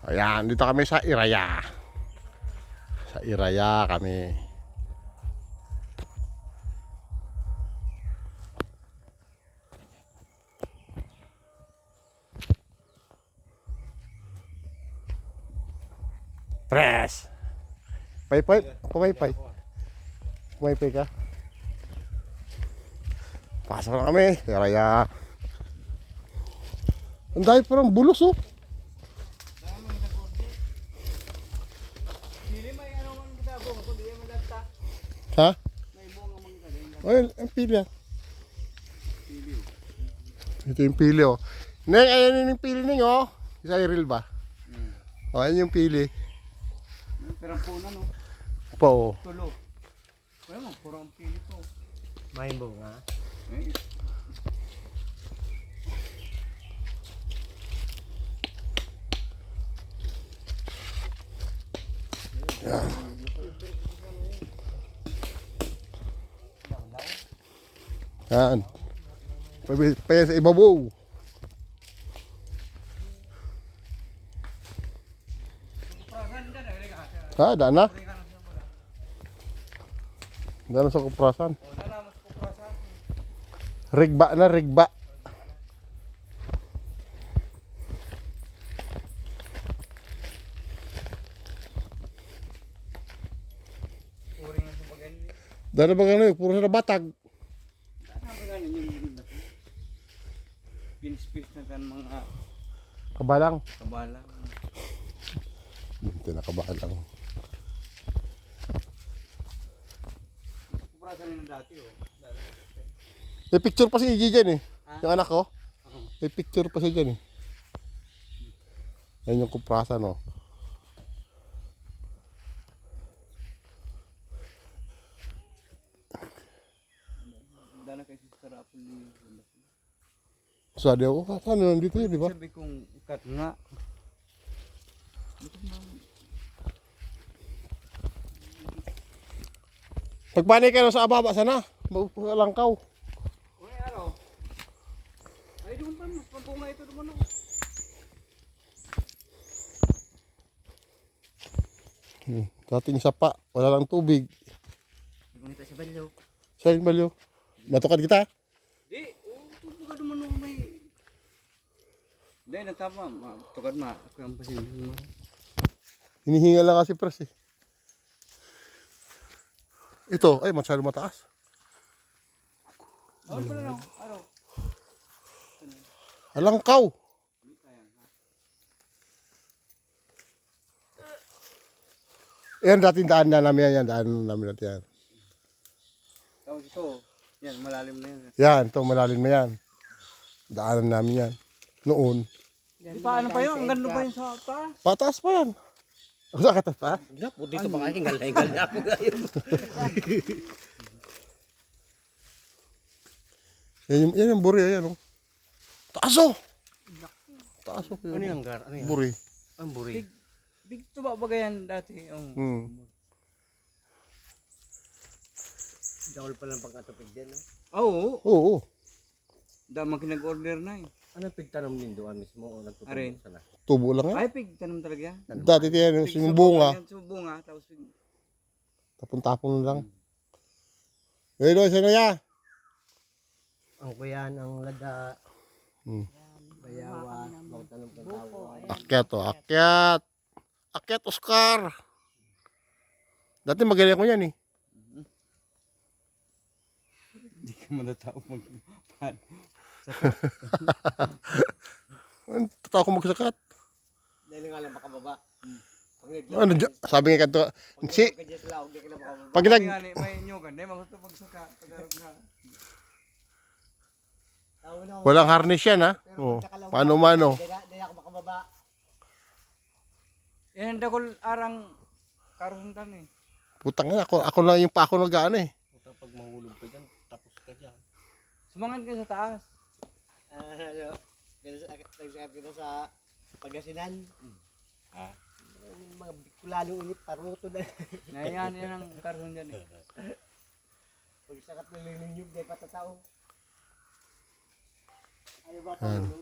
Ayan, dito kami sa Iraya. Sa Iraya kami. Press! Pay-pay? Pumay-pay? Pumay-pay ka? Pasok na kami, Iraya. Ang dahil parang bulos oh. Ha? Ayun, ang pili ah. Ito yung pili oh. Neng, ayan yung pili ning oh. Isa Iril ba? O, ayan yung pili. Pero puno no? Po. Tulo. Wala mo, puro ang pili po. May bunga. Eh, Yan. Paya sa ibabaw. Ha, daan na. Daan na sa kuprasan. Rigba na, rigba. puring ang subagan. Daan na ba gano'n? Puro na batag. Ano ba ganun yung pinspis na kan mga Kabalang. kabala. Ito na kabalang. Kuprasan nila dati oh. May picture pa si Iggy dyan eh. Yung anak ko. May picture pa siya dyan eh. Yan yung kuprasan oh. Dala kay Sister Apple. Sabi ako, saan nandito yun, di ba? Sabi kong kat nga. Pagpanay kayo sa ababa, sana. Langkaw. Uy, araw. Ay, doon pa. Mas pampunga ito naman. Dating sapa, wala lang tubig. Gunita si Balyo. Saan yung balyo? Matukad kita? Di, tubo ka naman nung may... Di, natama. Tukad ma. Ako yung pasin. Hinihinga lang kasi pres eh. Ito, ay masyado mataas. Ano pala lang? Araw. Alangkaw. Yan, dating daan na namin yan. Daan namin natin yan. Tapos ito. Yan, malalim na yan. Yan, ito malalim na yan. Daanan namin yan. Noon. Di pa, ano pa yun? Ang ganda pa yun sa taas. Pataas pa yan. Sa katas pa? Gapo dito pa kayo galay-galay ako ngayon. Yan yung buri, yan oh. Taas oh! Taas oh. Ano yung gar? Ano yan? Buri. Ang buri. Big tuba ba yan dati? Yung... Dawal pa lang pagkatupig din. No? Oo. Oo. Damang kinag-order na eh. Ano pigtanong din doon mismo o nagtutubo Arin. sana? Tubo lang yan. Ay, pig, tanong talaga yan. Dati yan, yung bunga. Yung bunga, tapos pig. Tapon-tapon lang. Eh, doon, saan na yan? Ang kuyan, ang lada, Hmm. bayawa, magtanong ng tao. Akyat oh, akyat. Akyat, Oscar. Dati magaling ako yan eh. Hindi ka matatao mag... Totoo ko magsakat. Dahil nga lang makababa. Ano, sabi nga kanto, si, Kaya sila, hindi ka na makababa. pag nag, May inyogan, di magusto magsuka. Tagalog na. walang harness yan ha. Oh, mano-mano. Dahil ako makababa. Yan, dakol arang karuntan eh. Putang ina, ako lang yung pa ako nag-ano eh. Pag mahulog ka dyan, tapos ka dyan. Sumangan ka sa taas. Ano, nagsabi ko sa Pagasinan. Mga Bicolanong init, paruto na. Yan ang karun dyan eh. Pag sakat na linyog, di pa tatao. Ano ba Yan. ito?